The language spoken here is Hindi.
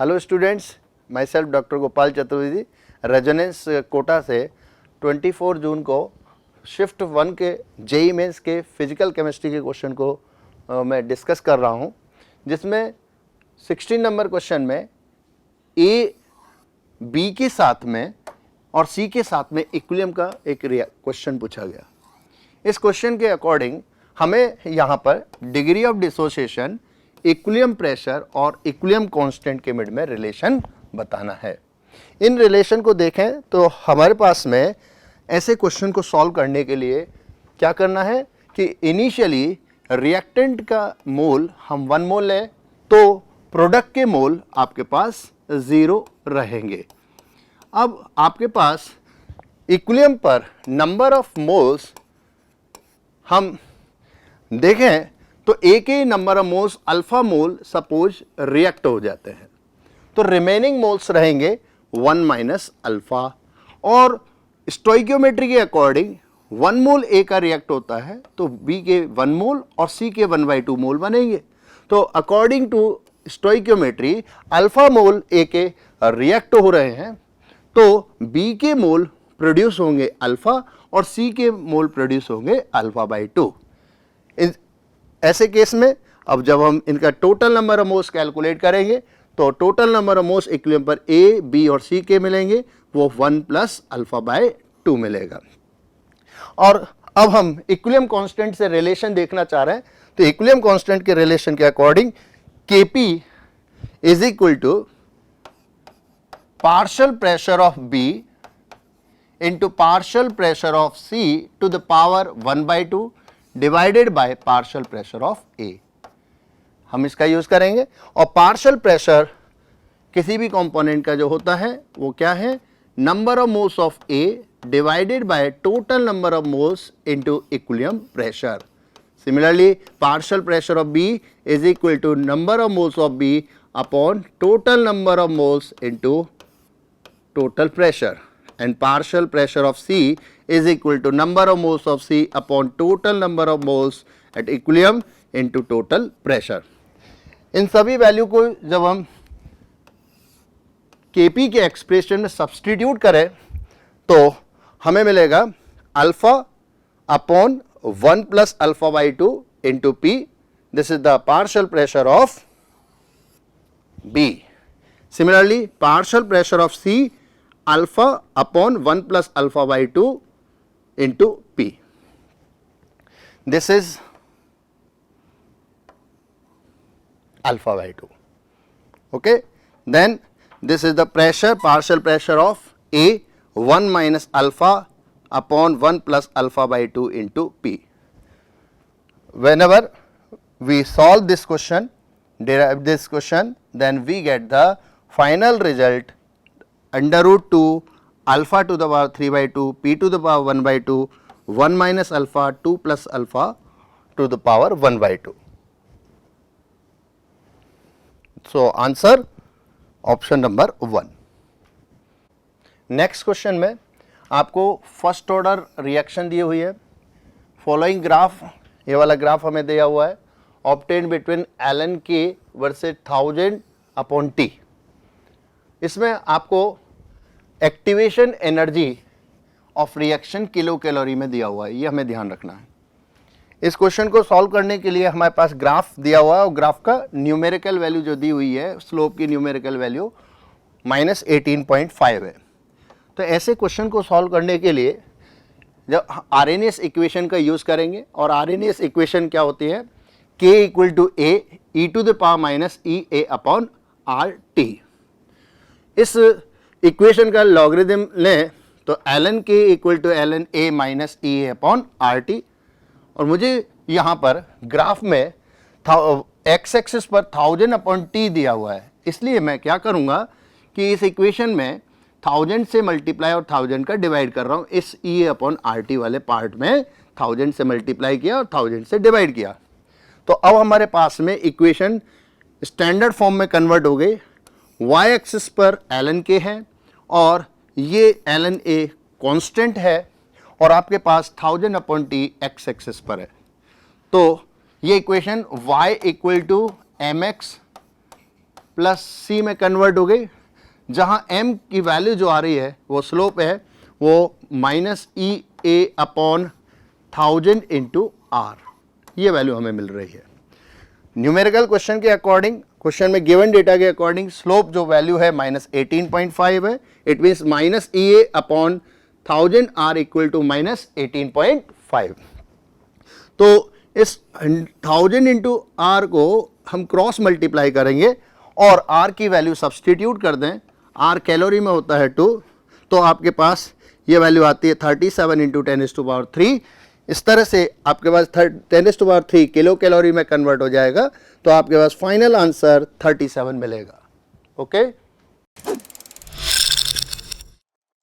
Hello students, myself doctor Gopal Chaturvedi, Resonance Kota से 24 जून को शिफ्ट 1 के जेई मेंस के फिजिकल केमिस्ट्री के क्वेश्चन को मैं डिस्कस कर रहा हूं, जिसमें 16 नंबर क्वेश्चन में ए बी के साथ में और सी के साथ में इक्विलिब्रियम का एक क्वेश्चन पूछा गया। इस क्वेश्चन के अकॉर्डिंग हमें यहाँ पर degree of dissociation, equilibrium pressure और इक्विलिब्रियम कांस्टेंट के मिड में रिलेशन बताना है। इन रिलेशन को देखें तो हमारे पास में ऐसे क्वेश्चन को सॉल्व करने के लिए क्या करना है कि इनिशियली रिएक्टेंट का मोल हम 1 मोल लें तो प्रोडक्ट के मोल आपके पास 0 रहेंगे। अब आपके पास इक्विलिब्रियम पर नंबर ऑफ मोल्स हम देखें तो एक ही number of moles alpha mole suppose react हो जाते हैं तो रिमेनिंग मोल्स रहेंगे 1 माइनस अल्फा। और स्टोइकियोमेट्री के अकॉर्डिंग 1 मोल ए का रिएक्ट होता है तो बी के 1 मोल और सी के 1/2 मोल बनेंगे। तो अकॉर्डिंग टू स्टोइकियोमेट्री अल्फा मोल ए के रिएक्ट हो रहे हैं तो बी के मोल प्रोड्यूस होंगे अल्फा और सी के मोल प्रोड्यूस होंगे अल्फा/2। ऐसे केस में अब जब हम इनका total number of moles calculate करेंगे तो total number of moles equilibrium पर ए बी और सी के मिलेंगे, वो 1 प्लस अल्फा/2 मिलेगा। और अब हम इक्विलिब्रियम कांस्टेंट से रिलेशन देखना चाह रहे हैं तो इक्विलिब्रियम कांस्टेंट के रिलेशन के according Kp is equal to partial pressure of B into partial pressure of C to the power 1/2 divided by partial pressure of A। हम इसका यूज करेंगे और पार्शियल प्रेशर किसी भी कंपोनेंट का जो होता है वो क्या है, number of moles of A divided by total number of moles into equilibrium pressure. Similarly partial pressure of B is equal to number of moles of B upon total number of moles into total pressure, and partial pressure of C is equal to number of moles of C upon total number of moles at equilibrium into total pressure। इन सभी वैल्यू को जब हम Kp के एक्सप्रेशन में सब्सटीट्यूट करें तो हमें मिलेगा अल्फा अपॉन 1 प्लस अल्फा/2 into P। This is the partial pressure of B। Similarly partial pressure of C alpha upon 1 plus alpha/2 into P. This is alpha/2. Okay, then this is the pressure, partial pressure of A 1 minus alpha upon 1 plus alpha/2 into P. Whenever we solve this question, derive this question, then we get the final result under root 2 alpha to the power 3/2 P to the power 1/2 1 minus alpha 2 plus alpha to the power 1/2. So answer option number 1। Next question में आपको फर्स्ट ऑर्डर रिएक्शन दी हुई है। फॉलोइंग ग्राफ, ये वाला ग्राफ हमें दिया हुआ है, obtain between ln K versus 1000 upon T। इसमें आपको activation energy of reaction kilo calorie में दिया हुआ है, ये हमें ध्यान रखना है। इस क्वेश्चन को सॉल्व करने के लिए हमारे पास ग्राफ दिया हुआ है और ग्राफ का न्यूमेरिकल वैल्यू जो दी हुई है, स्लोप की न्यूमेरिकल वैल्यू -18.5 है। तो ऐसे क्वेश्चन को सॉल्व करने के लिए जब आरएनएस इक्वेशन का यूज करेंगे, और आरएनएस इक्वेशन क्या होती है, K equal to A e to the power -EA upon RT। इस इक्वेशन का लॉगरिथम लें तो ln K equal to ln A minus EA upon RT। और मुझे यहाँ पर ग्राफ में एक्स एक्सिस पर 1000 अपॉन T दिया हुआ है, इसलिए मैं क्या करूँगा कि इस इक्वेशन में 1000 से मल्टीप्लाई और 1000 का डिवाइड कर रहा हूँ। इस EA अपॉन RT वाले पार्ट में 1000 से मल्टीप्लाई किया और 1000 से डिवाइड किया। तो अब हमारे पास में इक्वेशन स्टैंडर्ड फॉर्म में कन्वर्ट हो गई। y एक्सिस पर ln K है और ये ln A कांस्टेंट है और आपके पास 1000 अपॉन T x एक्सिस पर है। तो ये equation y equal to mx plus c में कन्वर्ट हो गई, जहाँ m की वैल्यू जो आ रही है वो स्लोप है वो minus E A upon 1000 into R, ये वैल्यू हमें मिल रही है। न्यूमेरिकल क्वेश्चन के अकॉर्डिंग, क्वेश्चन में गिवन डेटा के अकॉर्डिंग स्लोप जो वैल्यू है माइनस 18.5 है, it means minus E A upon 1000 R equal to minus 18.5। तो इस 1000 इंटू आर को हम क्रॉस मल्टीप्लाई करेंगे और आर की वैल्यू सब्सटीट्यूट कर दें, आर कैलोरी में होता है 2, तो आपके पास ये वैल्यू आती है 37 इंटू 10⁻3। इस तरह से आपके पास 10⁻3 किलो कैलोरी में कन्वर्ट हो जाएगा, तो आपके पास फाइनल आंसर 37 मिलेगा। ओके।